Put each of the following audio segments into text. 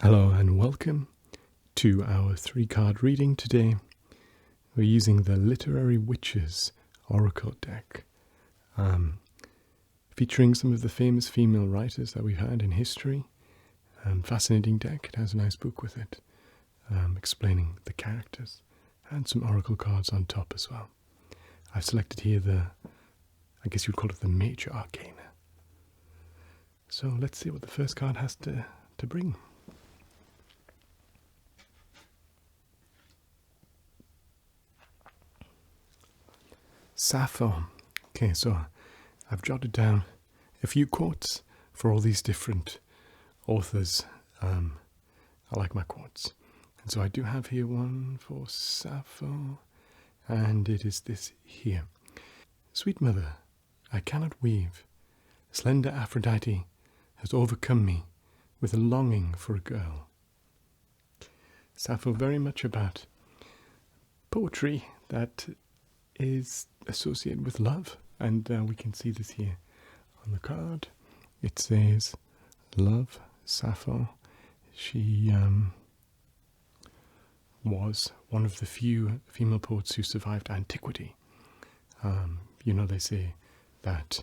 Hello and welcome to our 3-card reading today. We're using the Literary Witches Oracle deck, featuring some of the famous female writers that we've had in history. Fascinating deck. It has a nice book with it, explaining the characters, and some oracle cards on top as well. I've selected here I guess you'd call it the Major Arcana. So let's see what the first card has to bring. Sappho. Okay, so I've jotted down a few quotes for all these different authors. I like my quotes. And so I do have here one for Sappho, and it is this here. Sweet mother, I cannot weave. Slender Aphrodite has overcome me with a longing for a girl. Sappho, very much about poetry that is associated with love, and we can see this here on the card. It says love, Sappho. She was one of the few female poets who survived antiquity. They say that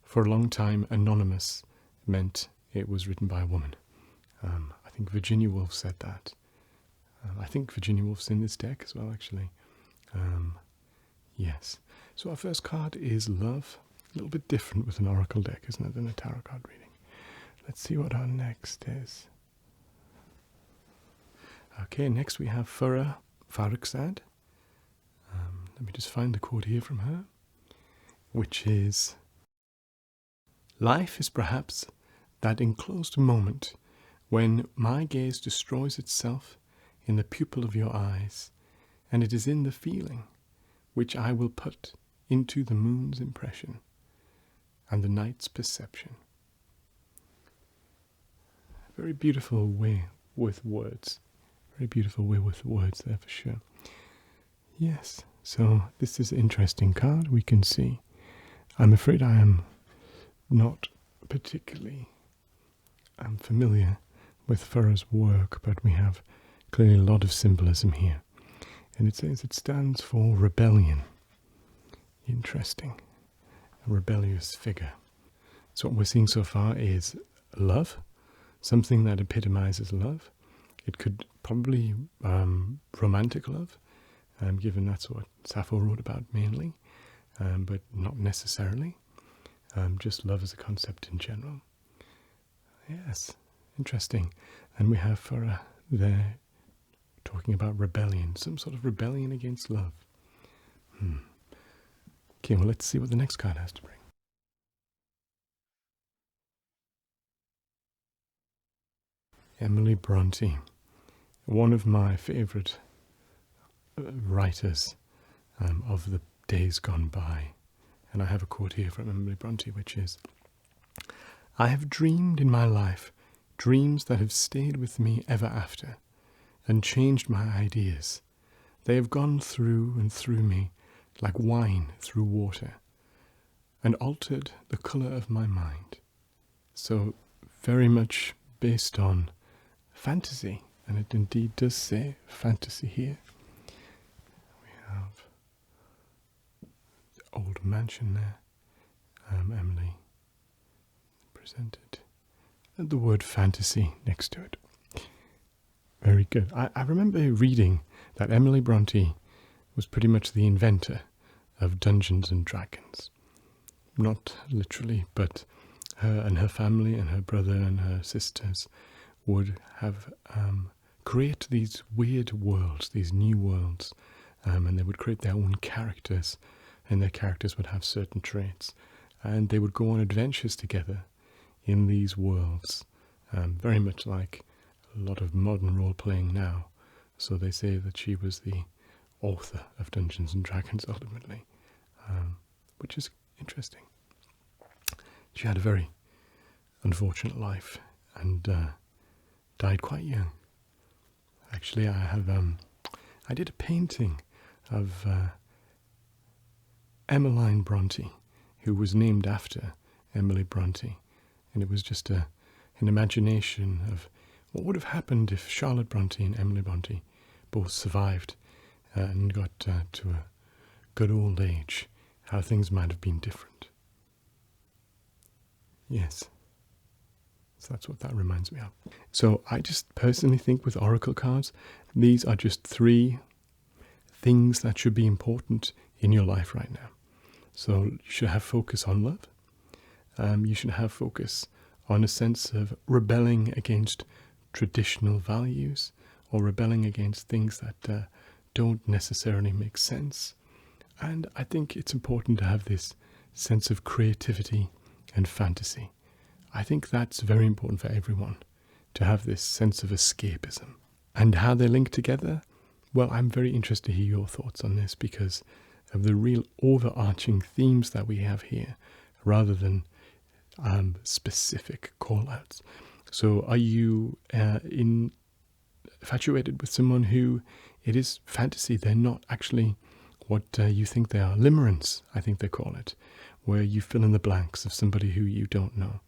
for a long time anonymous meant it was written by a woman. I think Virginia Woolf said that. I think Virginia Woolf's in this deck as well, actually. Yes. So our first card is love. A little bit different with an oracle deck, isn't it, than a tarot card reading. Let's see what our next is. Okay, next we have Farah Farrokhzad. Let me just find the quote here from her, which is, life is perhaps that enclosed moment when my gaze destroys itself in the pupil of your eyes, and it is in the feeling which I will put into the moon's impression and the night's perception. Very beautiful way with words. Very beautiful way with words there for sure. Yes, so this is an interesting card, we can see. I'm afraid I am not particularly familiar with Farah's work, but we have clearly a lot of symbolism here. And it says it stands for rebellion. Interesting. A rebellious figure. So what we're seeing so far is love, something that epitomizes love. It could probably romantic love, given that's what Sappho wrote about mainly, but not necessarily. Just love as a concept in general. Yes, interesting. And we have Farah there talking about rebellion, some sort of rebellion against love. Okay, well, let's see what the next card has to bring. Emily Bronte, one of my favourite writers of the days gone by. And I have a quote here from Emily Bronte, which is, I have dreamed in my life dreams that have stayed with me ever after, and changed my ideas. They have gone through and through me like wine through water, and altered the colour of my mind. So very much based on fantasy, and it indeed does say fantasy here. We have the old mansion there, Emily presented, and the word fantasy next to it. Very good. I remember reading that Emily Bronte was pretty much the inventor of Dungeons and Dragons. Not literally, but her and her family and her brother and her sisters would have create these weird worlds, these new worlds, and they would create their own characters, and their characters would have certain traits, and they would go on adventures together in these worlds, very much like a lot of modern role-playing now. So they say that she was the author of Dungeons and Dragons ultimately, which is interesting. She had a very unfortunate life and died quite young. Actually, I did a painting of Emmeline Bronte, who was named after Emily Bronte, and it was just an imagination of What would have happened if Charlotte Bronte and Emily Bronte both survived and got to a good old age? How things might have been different. Yes. So that's what that reminds me of. So I just personally think with oracle cards, these are just 3 things that should be important in your life right now. So you should have focus on love. You should have focus on a sense of rebelling against traditional values or rebelling against things that don't necessarily make sense. And I think it's important to have this sense of creativity and fantasy. I think that's very important for everyone, to have this sense of escapism. And how they link together? Well, I'm very interested to hear your thoughts on this because of the real overarching themes that we have here, rather than specific call-outs. So are you infatuated with someone who it is fantasy? They're not actually what you think they are. Limerence, I think they call it, where you fill in the blanks of somebody who you don't know.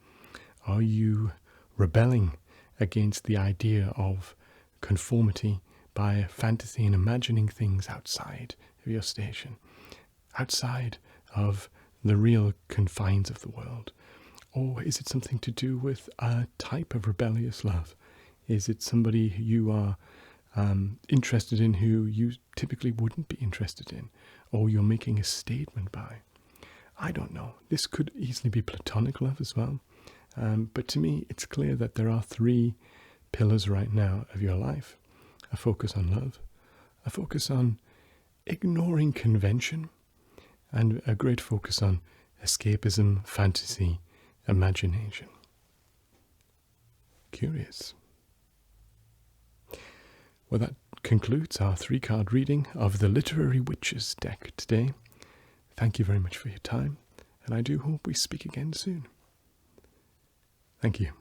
Are you rebelling against the idea of conformity by fantasy and imagining things outside of your station, outside of the real confines of the world? Or is it something to do with a type of rebellious love? Is it somebody who you are interested in who you typically wouldn't be interested in, or you're making a statement by? I don't know. This could easily be platonic love as well. But to me, it's clear that there are 3 pillars right now of your life. A focus on love, a focus on ignoring convention, and a great focus on escapism, fantasy, imagination. Curious. Well, that concludes our 3-card reading of the Literary Witches deck today. Thank you very much for your time, and I do hope we speak again soon. Thank you.